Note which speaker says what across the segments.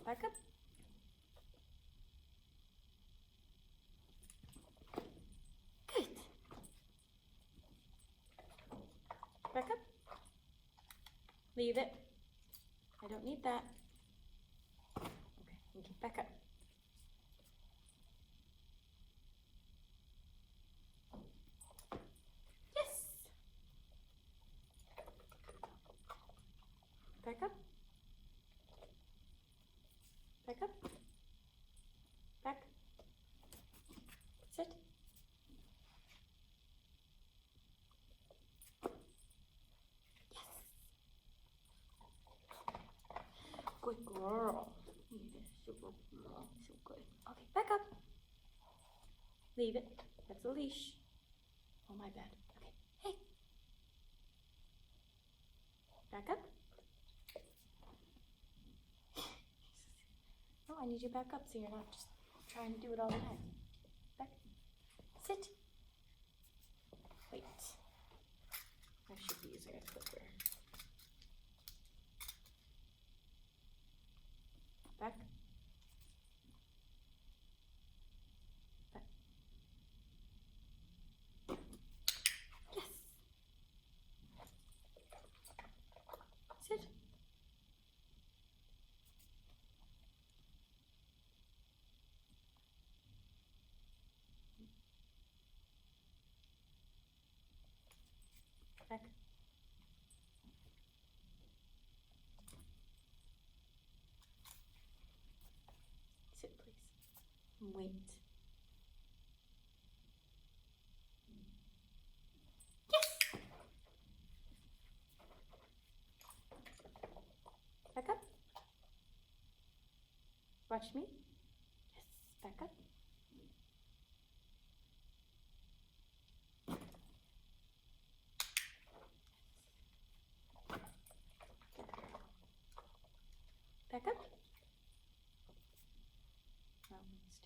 Speaker 1: Back up. Good. Back up. Leave it. I don't need that. Okay, thank you. Back up. Yes. Back up. Back up. Back. Sit. Yes. Good girl. Super, so good. Okay, back up. Leave it. That's a leash. Oh, my bad. Okay. Hey. Back up. No, I need you back up so you're not just trying to do it all the time. Back. Sit. Wait. I should be using a clipper. Back. Back. Yes. Sit. Back. Sit, please. Wait. Yes! Back up. Watch me. Yes, back up. Back up. Oh, missed.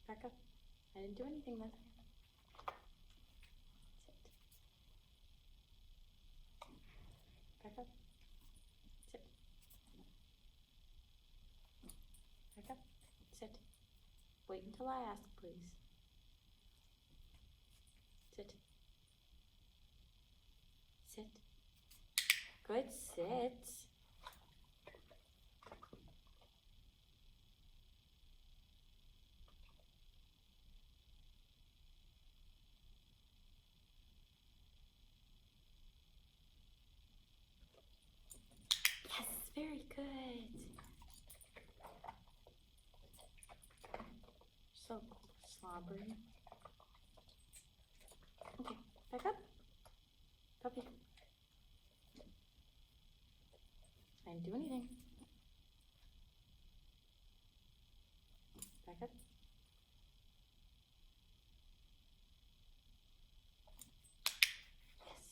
Speaker 1: Back up. I didn't do anything that time. Sit. Back up. Sit. Back up. Sit. Wait until I ask, please. Sit. Sit. Good, sit. Yes, very good. So slobbery. Okay, back up. Puppy. I didn't do anything. Back up. Yes.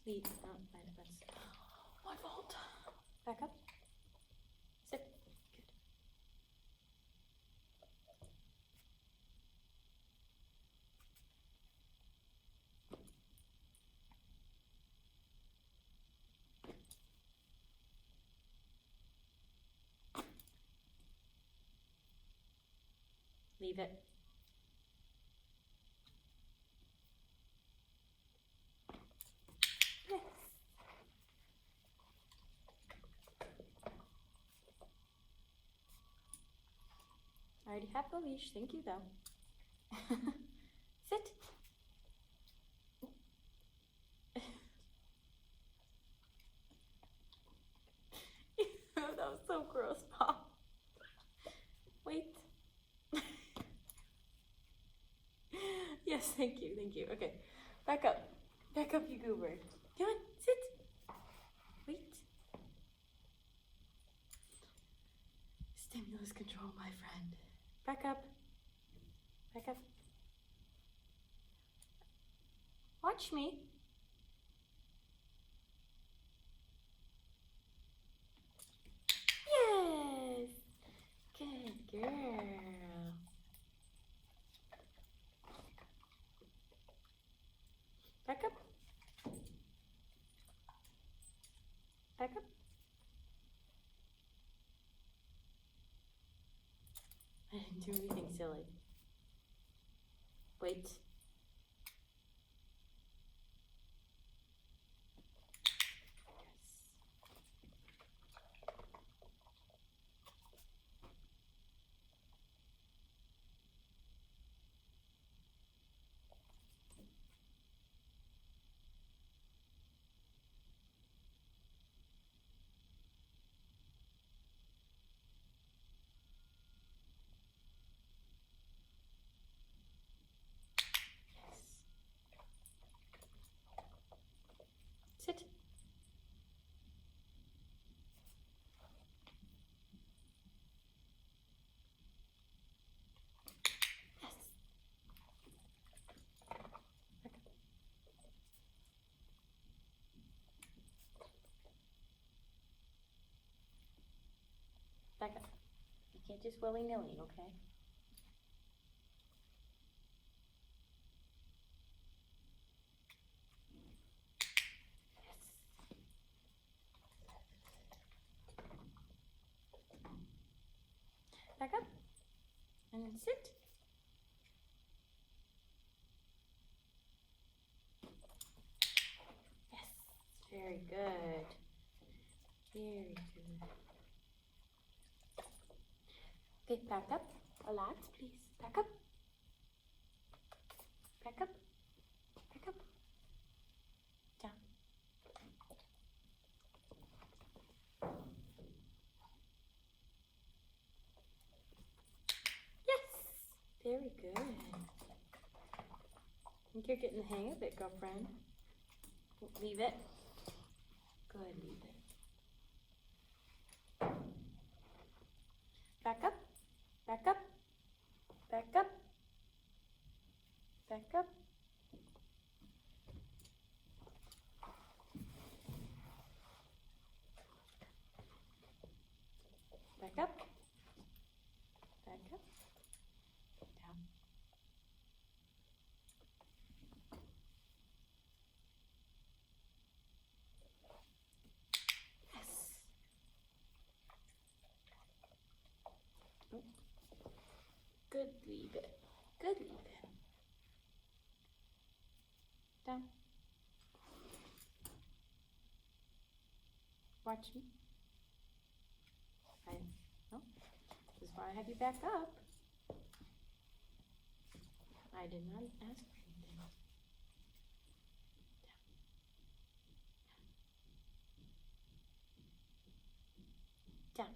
Speaker 1: Lead. Oh, my defense. My fault. Back up. Sit. Good. Leave it. Yes. I already have the leash. Thank you, though. Sit. That was so gross, Pop. Wait. Yes, thank you, thank you. Okay, back up. Back up, you goober. Come on, sit. Wait. Stimulus control, my friend. Back up. Back up. Watch me. Back up. I didn't do anything silly. Wait. Sit. Yes. Back up. You can't just willy-nilly, okay? Back up, and then sit. Yes, very good. Very good. Okay, back up. Relax, please. Back up. Back up. Back up. Down. Very good. I think you're getting the hang of it, girlfriend. Leave it. Good, leave it. Back up. Back up. Back up. Back up. Back up. Back up. Down. Yes. Oh. Good, leave it. Good, leave it. Down. Watch me. No. This is why I have you back up. I did not ask for anything. Down. Down.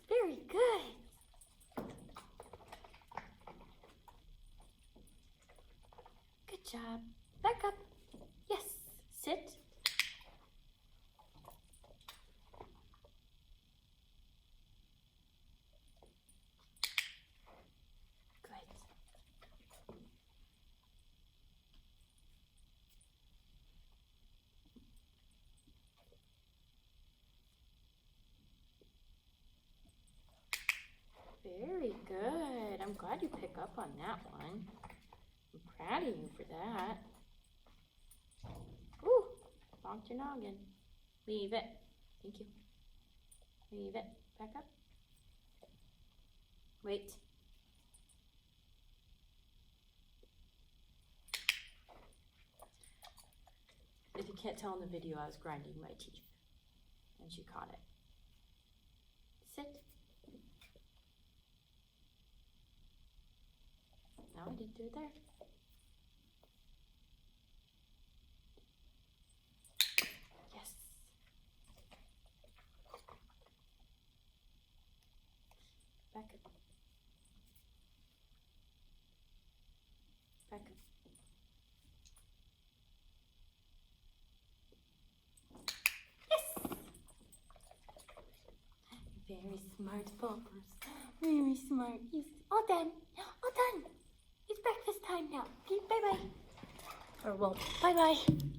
Speaker 1: Very good. Good job. Back up. Yes. Sit. Good. Very good. I'm glad you pick up on that one. I'm proud of you for that. Ooh, bonked your noggin. Leave it. Thank you. Leave it. Back up. Wait. If you can't tell in the video, I was grinding my teeth and she caught it. Sit. No, I didn't do it there. Very smart poppers. Very smart. Yes. All done. All done. It's breakfast time now. Okay, bye-bye. Or well, bye-bye.